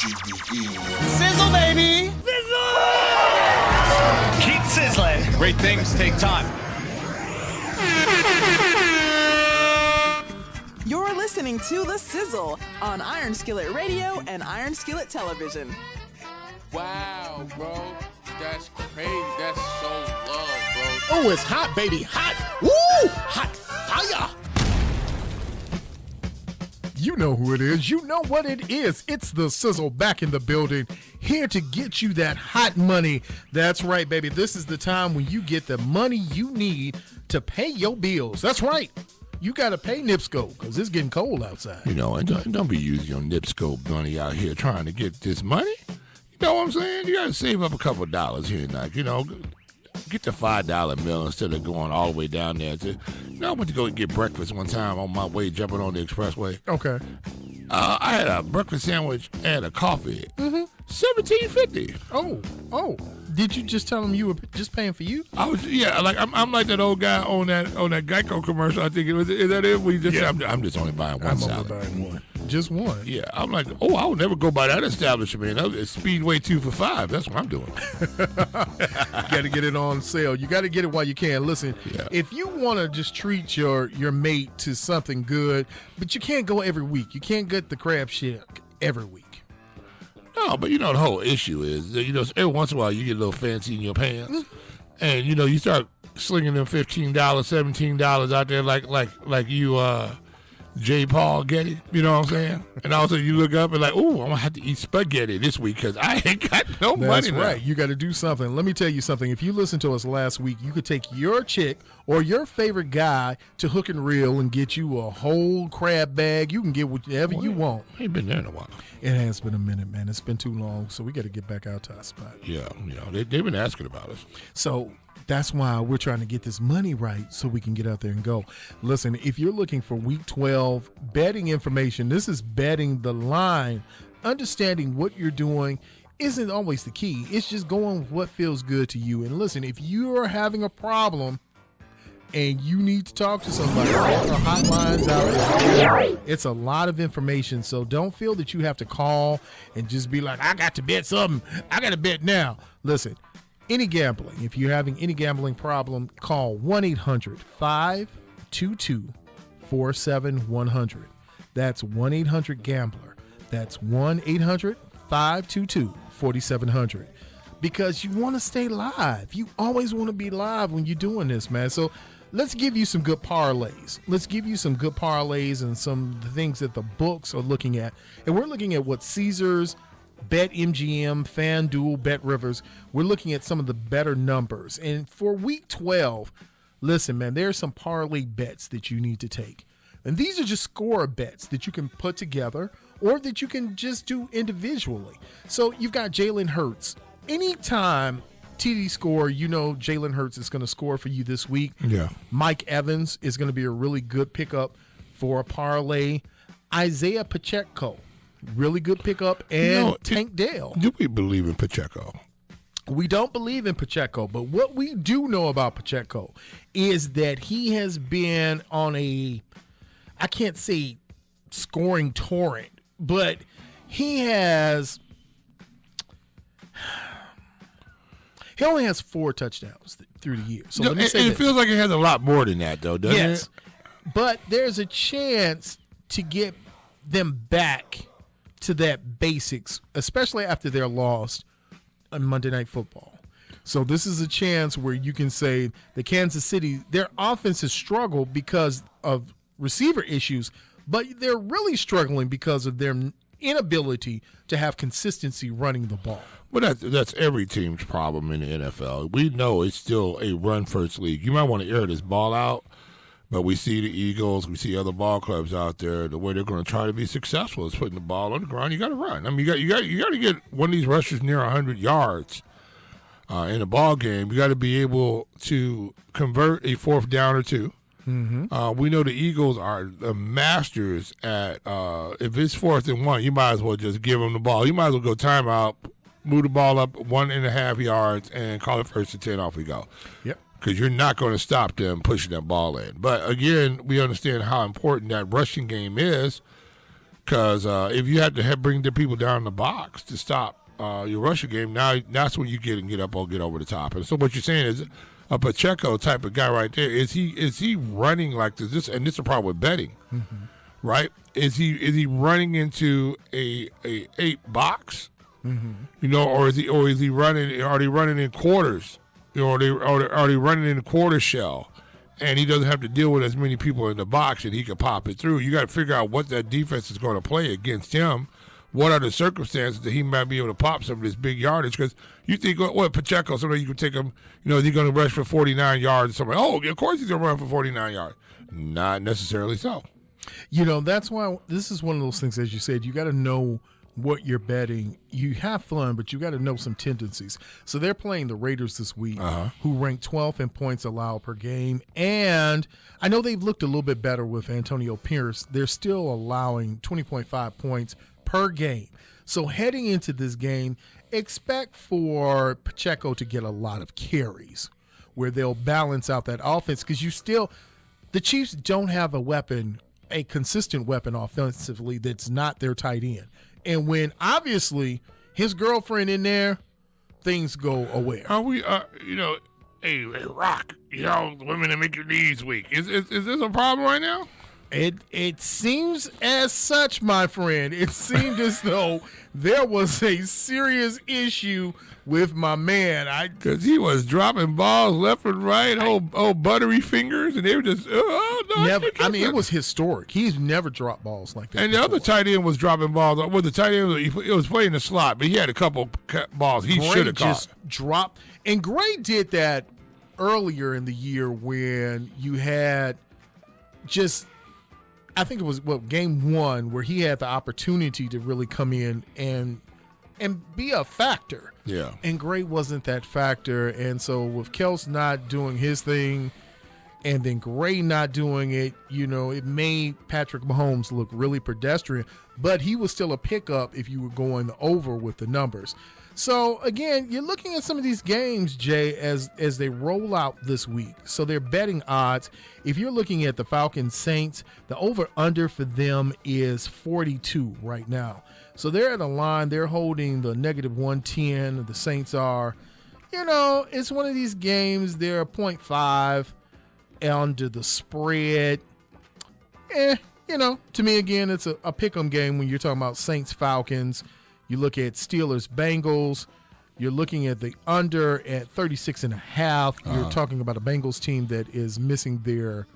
Sizzle, baby! Sizzle! Keep sizzling. Great things take time. You're listening to The Sizzle on Iron Skillet Radio and Iron Skillet Television. Wow, bro. That's crazy. That's so love, bro. Oh, it's hot, baby. Hot. Woo! Hot fire. You know who it is. You know what it is. It's The Sizzle back in the building, here to get you that hot money. That's right, baby. This is the time when you get the money you need to pay your bills. That's right. You got to pay NIPSCO because it's getting cold outside. You know, and don't be using your NIPSCO money out here trying to get this money. You know what I'm saying? You got to save up a couple of dollars here and there. You know, get the $5 meal instead of going all the way down there. I went to go get breakfast one time on my way jumping on the expressway. Okay. I had a breakfast sandwich and a coffee. $17.50. Oh. Did you just tell them you were just paying for you? I was, yeah. Like I'm like that old guy on that Geico commercial. I think it was. Is that it? We just. Yeah. I'm just only buying one salad. I'm only buying one. Just one. Yeah. I'm like, I would never go by that establishment. It's Speedway 2 for $5. That's what I'm doing. You got to get it on sale. You got to get it while you can. Listen, if you want to just treat your mate to something good, but you can't go every week. You can't get the crab shack every week. No, but the whole issue is, every once in a while you get a little fancy in your pants, and you start slinging them $15, $17 out there like you J. Paul Getty. You know what I'm saying? And also you look up and like, I'm gonna have to eat spaghetti this week because I ain't got no money. That's right. You got to do something. Let me tell you something. If you listened to us last week, you could take your chick or your favorite guy to Hook and Reel and get you a whole crab bag. You can get whatever you want. Ain't been there in a while. It has been a minute, man. It's been too long, so we got to get back out to our spot. Yeah, they've been asking about us. So that's why we're trying to get this money right so we can get out there and go. Listen, if you're looking for Week 12 betting information, this is betting the line. Understanding what you're doing isn't always the key. It's just going with what feels good to you. And listen, if you are having a problem and you need to talk to somebody, there are hotlines out there. It's a lot of information, so don't feel that you have to call and just be like, I got to bet something. I got to bet now. Listen, any gambling, if you're having any gambling problem, call 1-800-522-4700. That's 1-800-GAMBLER. That's 1-800-522-4700. Because you want to stay live. You always want to be live when you're doing this, man. So let's give you some good parlays. Let's give you some good parlays and some of the things that the books are looking at. And we're looking at what Caesars, BetMGM, FanDuel, BetRivers. We're looking at some of the better numbers. And for Week 12, listen, man, there are some parlay bets that you need to take. And these are just score bets that you can put together or that you can just do individually. So you've got Jalen Hurts. Anytime TD score, Jalen Hurts is going to score for you this week. Yeah. Mike Evans is going to be a really good pickup for a parlay. Isaiah Pacheco, really good pickup. And Tank Dell. Do we believe in Pacheco? We don't believe in Pacheco, but what we do know about Pacheco is that he has been on I can't say scoring torrent, but he only has 4 touchdowns through the year. So let me say it feels like it has a lot more than that, though, doesn't it? But there's a chance to get them back to that basics, especially after their loss on Monday Night Football. So this is a chance where you can say the Kansas City, their offense has struggled because of receiver issues, but they're really struggling because of their inability to have consistency running the ball. Well, that's every team's problem in the NFL. We know it's still a run-first league. You might want to air this ball out, but we see the Eagles, we see other ball clubs out there. The way they're going to try to be successful is putting the ball on the ground. You got to run. I mean, you got to get one of these rushers near 100 yards in a ball game. You got to be able to convert a 4th down or 2. Mm-hmm. We know the Eagles are the masters at if it's 4th and 1, you might as well just give them the ball. You might as well go timeout, move the ball up 1.5 yards, and call it 1st and 10. Off we go. Yep. Because you're not going to stop them pushing that ball in. But again, we understand how important that rushing game is. Because if you have to bring the people down in the box to stop your rushing game, now that's when you get up or get over the top. And so what you're saying is a Pacheco type of guy right there, is he running like this? And this is a problem with betting, right? Is he running into a 8 box? You know, or is he running? Are they running in quarters? You know, are they running in a quarter shell? And he doesn't have to deal with as many people in the box, and he can pop it through. You got to figure out what that defense is going to play against him. What are the circumstances that he might be able to pop some of this big yardage? Because you think, what, Pacheco, somebody you can take him, you know, is he going to rush for 49 yards? Somebody, oh, of course he's going to run for 49 yards. Not necessarily so. You know, that's why this is one of those things, as you said, you got to know what you're betting. You have fun, but you got to know some tendencies. So they're playing the Raiders this week, who rank 12th in points allowed per game. And I know they've looked a little bit better with Antonio Pierce. They're still allowing 20.5 points per game. So heading into this game, expect for Pacheco to get a lot of carries where they'll balance out that offense, because the Chiefs don't have a consistent weapon offensively that's not their tight end. And when obviously his girlfriend in there, things go away. Are we, hey, Rock, women that make your knees weak. Is this a problem right now? It seems as such, my friend. It seemed as though there was a serious issue with my man. Because he was dropping balls left and right, old buttery fingers, and they were just, never. I mean, it was historic. He's never dropped balls like that. And before. the other tight end was dropping balls. Well, the tight end, he was playing the slot, but he had a couple balls he should have caught. Just dropped. And Gray did that earlier in the year when you had just, I think it was game 1 where he had the opportunity to really come in and be a factor. Yeah. And Gray wasn't that factor. And so with Kels not doing his thing and then Gray not doing it, it made Patrick Mahomes look really pedestrian, but he was still a pickup if you were going over with the numbers. So again, you're looking at some of these games, Jay, as they roll out this week. So they're betting odds. If you're looking at the Falcons Saints, the over-under for them is 42 right now. So they're at a line. They're holding the -110. The Saints are, it's one of these games. They're 0.5 under the spread. To me, again, it's a pick-em game when you're talking about Saints-Falcons. You look at Steelers-Bengals. You're looking at the under at 36.5. You're talking about a Bengals team that is missing their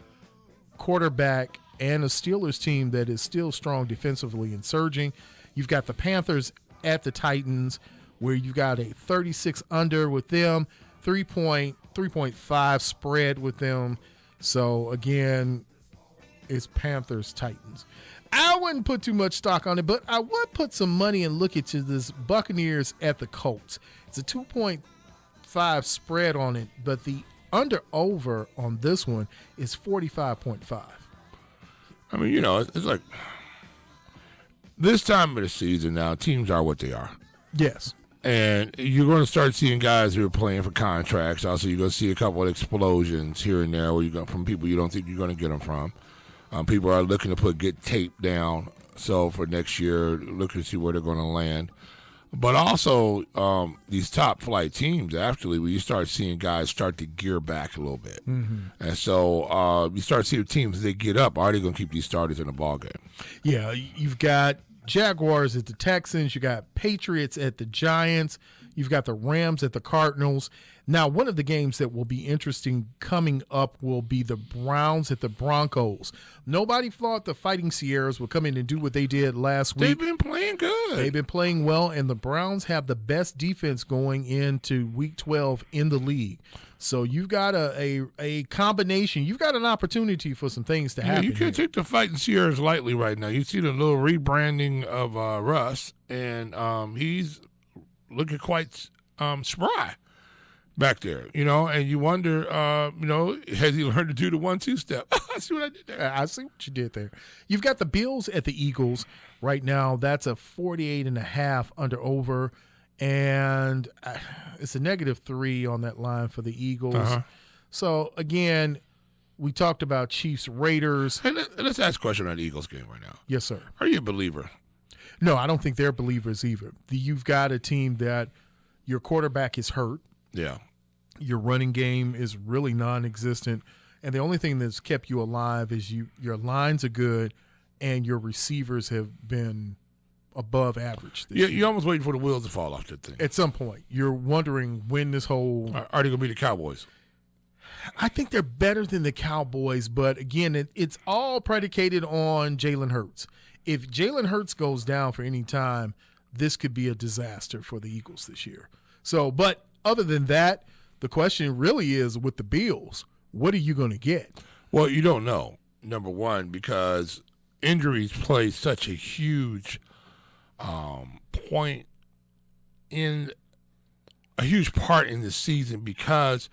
quarterback and a Steelers team that is still strong defensively and surging. You've got the Panthers at the Titans, where you've got a 36 under with them, 3.5 spread with them. So, again, it's Panthers-Titans. I wouldn't put too much stock on it, but I would put some money and look at this Buccaneers at the Colts. It's a 2.5 spread on it, but the under-over on this one is 45.5. I mean, it's like this time of the season now, teams are what they are. Yes. And you're going to start seeing guys who are playing for contracts. Also, you're going to see a couple of explosions here and there where you go from people you don't think you're going to get them from. People are looking to get tape down. So for next year, looking to see where they're going to land. But also, these top flight teams, actually, where you start seeing guys start to gear back a little bit. Mm-hmm. And so you start seeing teams, as they get up, are they going to keep these starters in the ballgame? Yeah, you've got Jaguars at the Texans. You got Patriots at the Giants. You've got the Rams at the Cardinals. Now, one of the games that will be interesting coming up will be the Browns at the Broncos. Nobody thought the Fighting Sierras would come in and do what they did last week. They've been playing good. They've been playing well, and the Browns have the best defense going into Week 12 in the league. So you've got a combination. You've got an opportunity for some things to happen. You can't take the Fighting Sierras lightly right now. You see the little rebranding of Russ, and he's looking quite spry back there, and you wonder, has he learned to do the 1-2 step? I see what I did there. I see what you did there. You've got the Bills at the Eagles right now. That's a 48.5 under over, and it's a -3 on that line for the Eagles. So again, We talked about Chiefs Raiders. Hey, let's ask a question on the Eagles game right now. Yes, sir. Are you a believer? No, I don't think they're believers either. You've got a team that your quarterback is hurt. Yeah. Your running game is really non-existent. And the only thing that's kept you alive is your lines are good and your receivers have been above average this year. You're almost waiting for the wheels to fall off that thing. At some point, you're wondering when this whole – Are they going to be the Cowboys? I think they're better than the Cowboys, but again, it's all predicated on Jalen Hurts. If Jalen Hurts goes down for any time, this could be a disaster for the Eagles this year. So, but other than that, the question really is with the Bills, what are you going to get? Well, you don't know, number one, because injuries play such a huge point in a huge part in the season because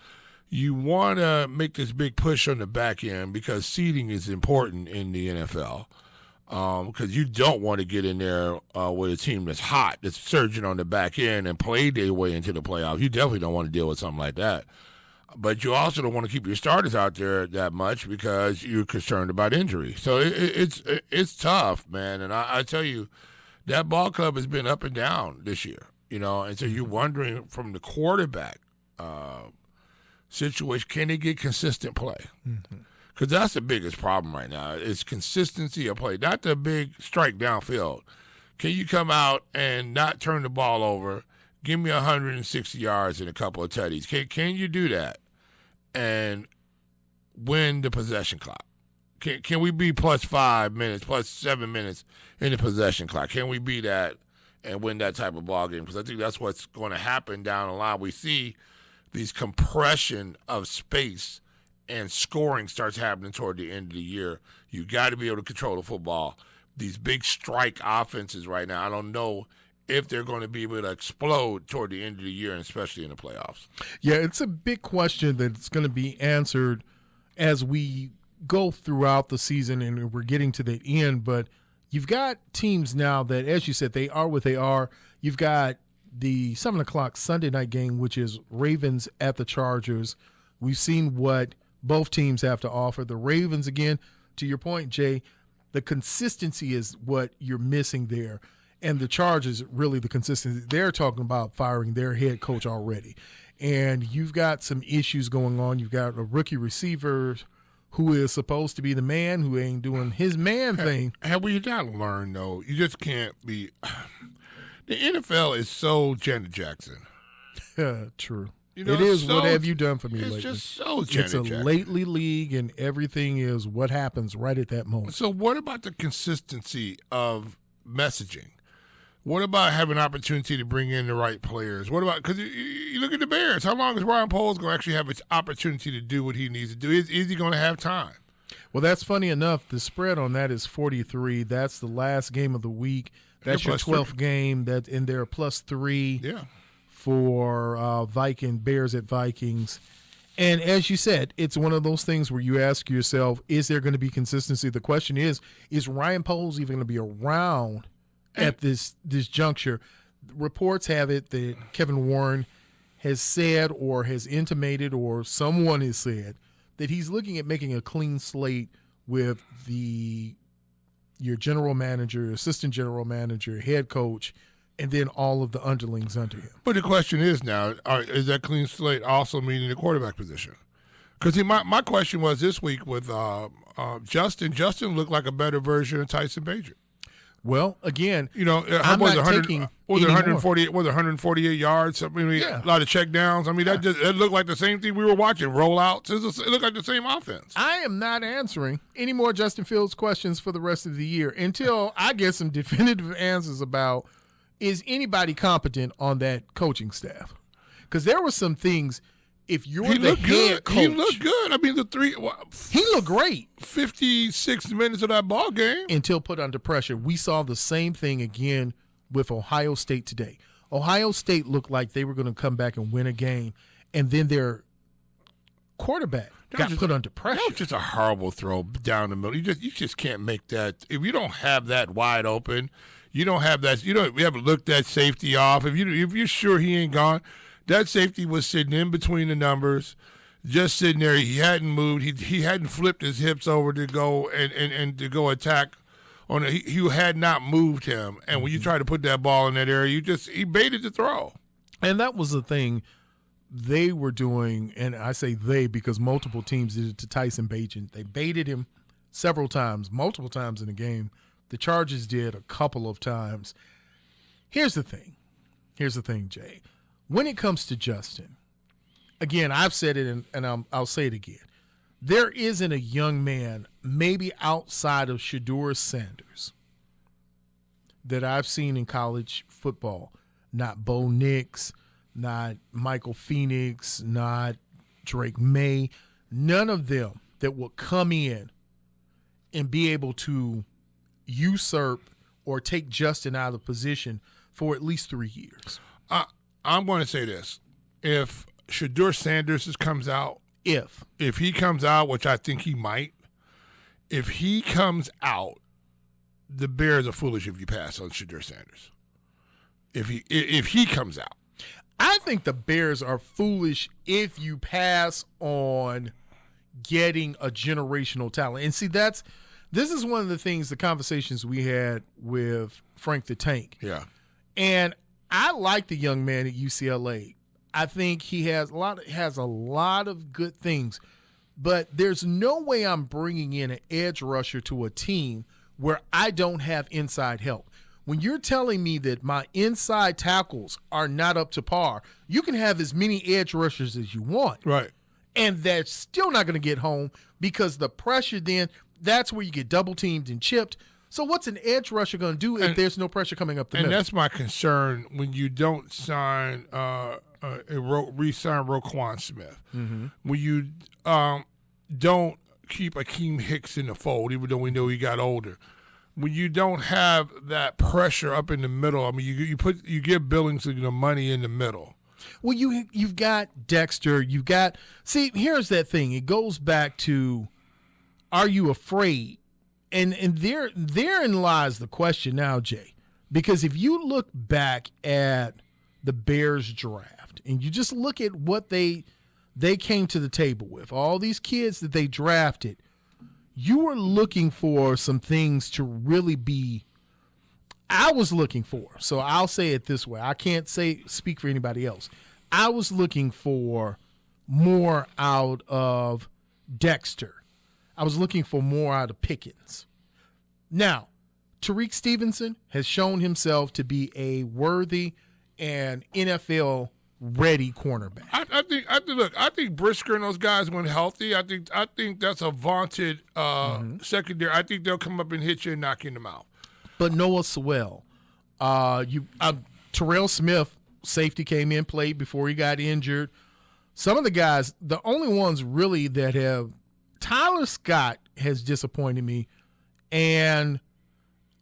you want to make this big push on the back end because seeding is important in the NFL. Because you don't want to get in there with a team that's hot, that's surging on the back end and play their way into the playoffs. You definitely don't want to deal with something like that. But you also don't want to keep your starters out there that much because you're concerned about injury. So it's tough, man. And I tell you, that ball club has been up and down this year, and so you're wondering from the quarterback situation, can they get consistent play? Mm-hmm. Because that's the biggest problem right now is consistency of play, not the big strike downfield. Can you come out and not turn the ball over, give me 160 yards and a couple of tutties? Can you do that and win the possession clock? Can we be plus 5 minutes, plus 7 minutes in the possession clock? Can we be that and win that type of ball game? Because I think that's what's going to happen down the line. We see these compression of space and scoring starts happening toward the end of the year. You got to be able to control the football. These big strike offenses right now, I don't know if they're going to be able to explode toward the end of the year, and especially in the playoffs. Yeah, it's a big question that's going to be answered as we go throughout the season and we're getting to the end. But you've got teams now that, as you said, they are what they are. You've got the 7 o'clock Sunday night game, which is Ravens at the Chargers. We've seen what both teams have to offer. The Ravens, again, to your point, Jay, the consistency is what you're missing there. And the Chargers, really the consistency. They're talking about firing their head coach already. And you've got some issues going on. You've got a rookie receiver who is supposed to be the man who ain't doing his man thing. Have we not learned, though? You just can't be – the NFL is so Janet Jackson. True. It is so, what have you done for me lately? It's just so Janet Jackson. It's a lately league, and everything is what happens right at that moment. So what about the consistency of messaging? What about having an opportunity to bring in the right players? What about – because you look at the Bears. How long is Ryan Poles going to actually have an opportunity to do what he needs to do? Is he going to have time? Well, that's funny enough. The spread on that is 43. That's the last game of the week. That's your 12th game. And they're +3. Yeah. For Bears at Vikings. And as you said, it's one of those things where you ask yourself, is there going to be consistency? The question is Ryan Poles even going to be around at this juncture? Reports have it that Kevin Warren has said or has intimated or someone has said that he's looking at making a clean slate with your general manager, assistant general manager, head coach, and then all of the underlings under him. But the question is now, is that clean slate also meaning the quarterback position? Because my question was this week with Justin. Justin looked like a better version of Tyson Bagent. Well, again, I'm not taking 148 yards. I mean, a lot of check downs. I mean, that looked like the same thing we were watching. Rollouts. It looked like the same offense. I am not answering any more Justin Fields questions for the rest of the year until I get some definitive answers about, is anybody competent on that coaching staff? Because there were some things. If you're the head coach, he looked good. I mean, he looked great. 56 minutes of that ball game until put under pressure. We saw the same thing again with Ohio State today. Ohio State looked like they were going to come back and win a game, and then their quarterback got put under pressure. That was just a horrible throw down the middle. You just can't make that. If you don't have that wide open, you don't have that. We haven't looked that safety off. If you're sure he ain't gone. That safety was sitting in between the numbers. just sitting there. He hadn't moved. He hadn't flipped his hips over to go and to go attack. You had not moved him, and when you try to put that ball in that area, he baited the throw. And that was the thing they were doing, and I say they because multiple teams did it to Tyson Bagent. They baited him several times, multiple times in the game. The Chargers did a couple of times. Here's the thing, Jay. When it comes to Justin, again, I've said it, and I'll say it again. There isn't a young man, maybe outside of Shedeur Sanders, that I've seen in college football. Not Bo Nix, not Michael Phoenix, not Drake May. None of them that will come in and be able to usurp or take Justin out of position for at least 3 years. I'm going to say this. If Shedeur Sanders comes out, If he comes out, which I think he might, if he comes out, the Bears are foolish if you pass on Shedeur Sanders. If he comes out. I think the Bears are foolish if you pass on getting a generational talent. And see, this is one of the things, the conversations we had with Frank the Tank. Yeah. And I like the young man at UCLA. I think he has a lot of good things, but there's no way I'm bringing in an edge rusher to a team where I don't have inside help. When you're telling me that my inside tackles are not up to par, you can have as many edge rushers as you want. Right. And they're still not going to get home because the pressure then, that's where you get double teamed and chipped. So what's an edge rusher going to do if there's no pressure coming up the middle? And that's my concern when you don't sign re-sign Roquan Smith. Mm-hmm. When you don't keep Akeem Hicks in the fold, even though we know he got older. When you don't have that pressure up in the middle, I mean, you give Billings the money in the middle. Well, you've got Dexter. Here's that thing. It goes back to, are you afraid? And therein lies the question now, Jay. Because if you look back at the Bears draft and you just look at what they came to the table with, all these kids that they drafted, you were looking for some things to really be – I was looking for, so I'll say it this way. I can't speak for anybody else. I was looking for more out of Dexter. I was looking for more out of Pickens. Now, Tariq Stevenson has shown himself to be a worthy and NFL-ready cornerback. I think Brisker and those guys went healthy. I think that's a vaunted secondary. I think they'll come up and hit you and knock you in the mouth. But Noah Sewell, Terrell Smith, safety came in, played before he got injured. Some of the guys, the only ones really that have – Tyler Scott has disappointed me. And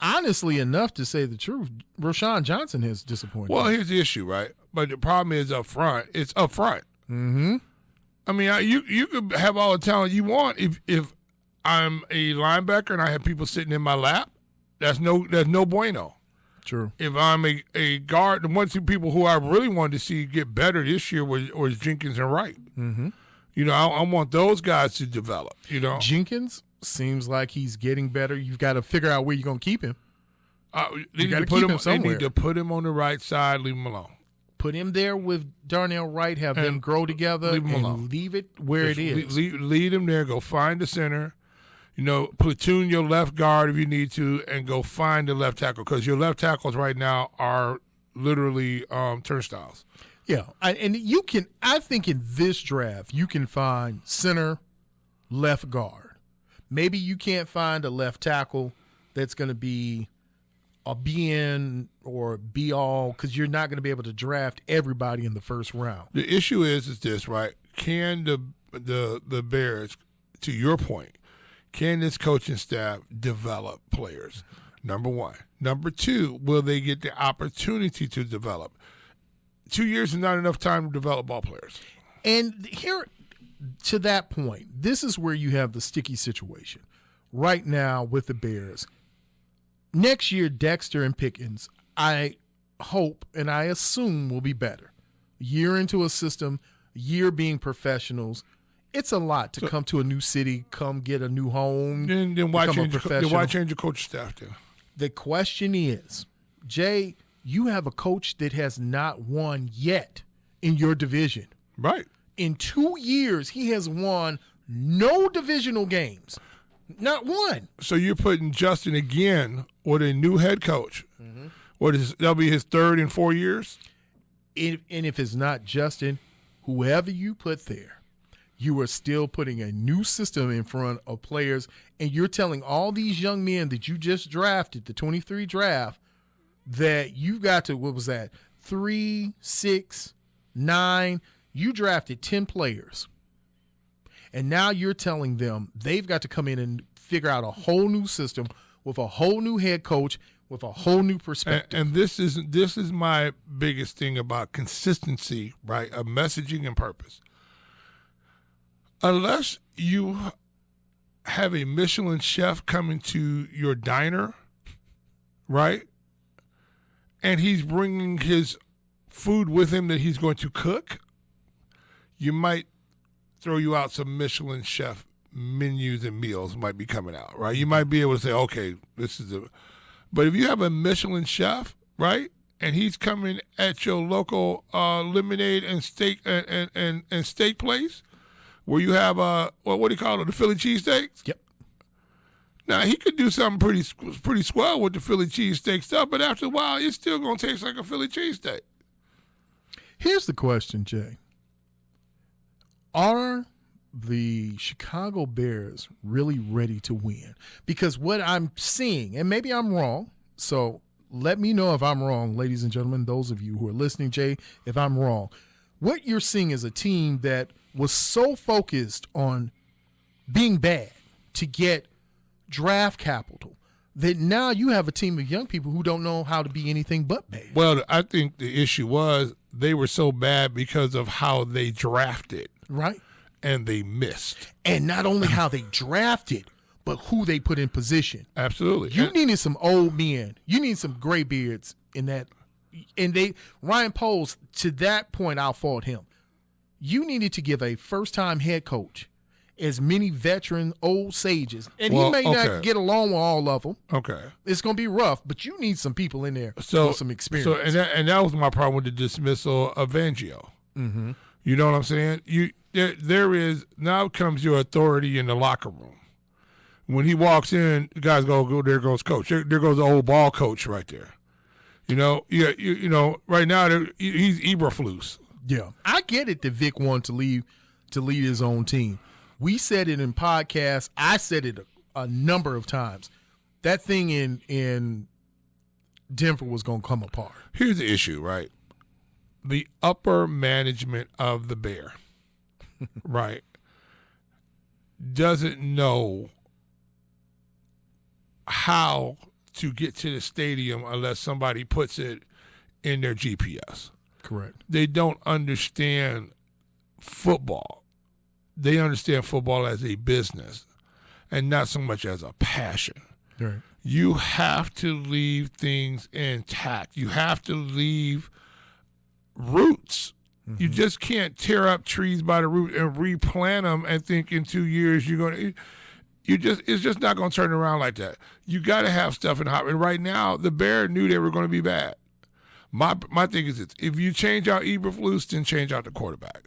honestly enough, to say the truth, Rashawn Johnson has disappointed me. Well, here's the issue, right? But the problem is up front. It's up front. Mm-hmm. I mean, you could have all the talent you want. If I'm a linebacker and I have people sitting in my lap, that's no bueno. True. If I'm a guard, the one two people who I really wanted to see get better this year was Jenkins and Wright. Mm-hmm. I want those guys to develop. Jenkins seems like he's getting better. You've got to figure out where you're going to keep him. You got to keep him somewhere. They need to put him on the right side, leave him alone. Put him there with Darnell Wright, have them grow together, leave him and alone. leave it where it is. Lead him there. Go find the center. Platoon your left guard if you need to, and go find the left tackle, because your left tackles right now are literally turnstiles. Yeah, and you can. I think in this draft you can find center, left guard. Maybe you can't find a left tackle that's going to be a be-in or be-all, because you're not going to be able to draft everybody in the first round. The issue is this, right? Can the Bears, to your point, can this coaching staff develop players? Number one. Number two, will they get the opportunity to develop? 2 years is not enough time to develop ball players. And here, to that point, this is where you have the sticky situation right now with the Bears. Next year, Dexter and Pickens, I hope and I assume, will be better. A year into a system, year being professionals, it's a lot to come to a new city, come get a new home. Then why become a change professional. why change your coaching staff then? The question is, Jay, you have a coach that has not won yet in your division. Right. In 2 years, he has won no divisional games. Not one. So you're putting Justin again with a new head coach. Mm-hmm. That'll be his third in 4 years? And if it's not Justin, whoever you put there, you are still putting a new system in front of players, and you're telling all these young men that you just drafted, the 23 draft, that you've got to, what was that, 3, 6, 9, you drafted 10 players. And now you're telling them they've got to come in and figure out a whole new system with a whole new head coach, with a whole new perspective. And this is my biggest thing about consistency, right, of messaging and purpose. Unless you have a Michelin chef coming to your diner, right, and he's bringing his food with him that he's going to cook, you might throw you out some Michelin chef menus and meals might be coming out, right? You might be able to say, okay, this is a – but if you have a Michelin chef, right, and he's coming at your local lemonade and steak and steak place where you have what do you call it, the Philly cheesesteaks? Yep. Now, he could do something pretty swell with the Philly cheesesteak stuff, but after a while, it's still going to taste like a Philly cheesesteak. Here's the question, Jay. Are the Chicago Bears really ready to win? Because what I'm seeing, and maybe I'm wrong, so let me know if I'm wrong, ladies and gentlemen, those of you who are listening, Jay, if I'm wrong. What you're seeing is a team that was so focused on being bad to get draft capital that now you have a team of young people who don't know how to be anything but bad. Well, I think the issue was they were so bad because of how they drafted. Right. And they missed. And not only how they drafted, but who they put in position. Absolutely. You needed some old men. You need some gray beards in that. And Ryan Poles, to that point, I'll fault him. You needed to give a first-time head coach as many veteran old sages. And he may not get along with all of them. Okay. It's going to be rough, but you need some people in there with some experience. So, and that was my problem with the dismissal of Fangio. Mm-hmm. You know what I'm saying? There is now comes your authority in the locker room. When he walks in, the guys go, there goes coach. There goes the old ball coach right there. You know, right now he's Eberflus. Yeah, I get it that Vic wanted to lead his own team. We said it in podcasts. I said it a number of times. That thing in Denver was going to come apart. Here's the issue, right? The upper management of the Bear, right, doesn't know how to get to the stadium unless somebody puts it in their GPS. Correct. They don't understand football. They understand football as a business and not so much as a passion. Right. You have to leave things intact. You have to leave roots. Mm-hmm. You just can't tear up trees by the root and replant them and think in 2 years you're going to it's just not going to turn around like that. You got to have stuff in hot. And right now, the Bears knew they were going to be bad. My thing is this: if you change out Eberflus, then change out the quarterback.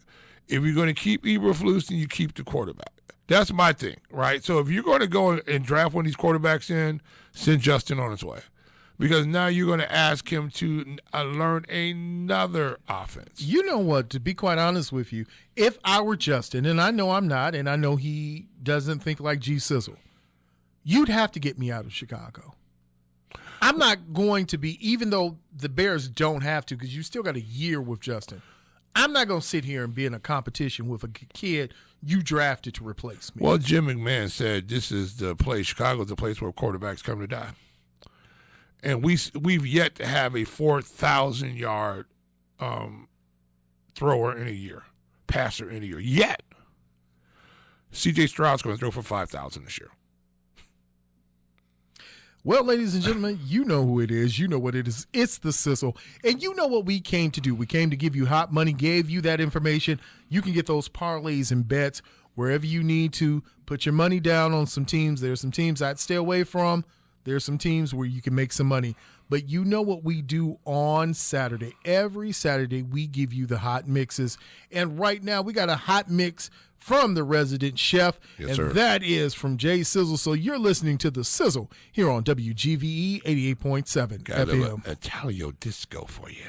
If you're going to keep Eberflus, then you keep the quarterback. That's my thing, right? So if you're going to go and draft one of these quarterbacks in, send Justin on his way. Because now you're going to ask him to learn another offense. You know what? To be quite honest with you, if I were Justin, and I know I'm not, and I know he doesn't think like G Sizzle, you'd have to get me out of Chicago. I'm not going to be, even though the Bears don't have to, because you still got a year with Justin. I'm not going to sit here and be in a competition with a kid you drafted to replace me. Well, Jim McMahon said this is the place, Chicago's the place where quarterbacks come to die. And we've yet to have a 4,000-yard thrower in a year, passer in a year. Yet, C.J. Stroud's going to throw for 5,000 this year. Well, ladies and gentlemen, you know who it is. You know what it is. It's the Sizzle. And you know what we came to do. We came to give you hot money, gave you that information. You can get those parlays and bets wherever you need to put your money down on some teams. There's some teams I'd stay away from. There's some teams where you can make some money. But you know what we do on Saturday. Every Saturday, we give you the hot mixes. And right now, we got a hot mix from the resident chef, Yes, sir. that is from Jay Sizzle. So you're listening to The Sizzle here on WGVE 88.7 Got a FM. little Italio disco for you.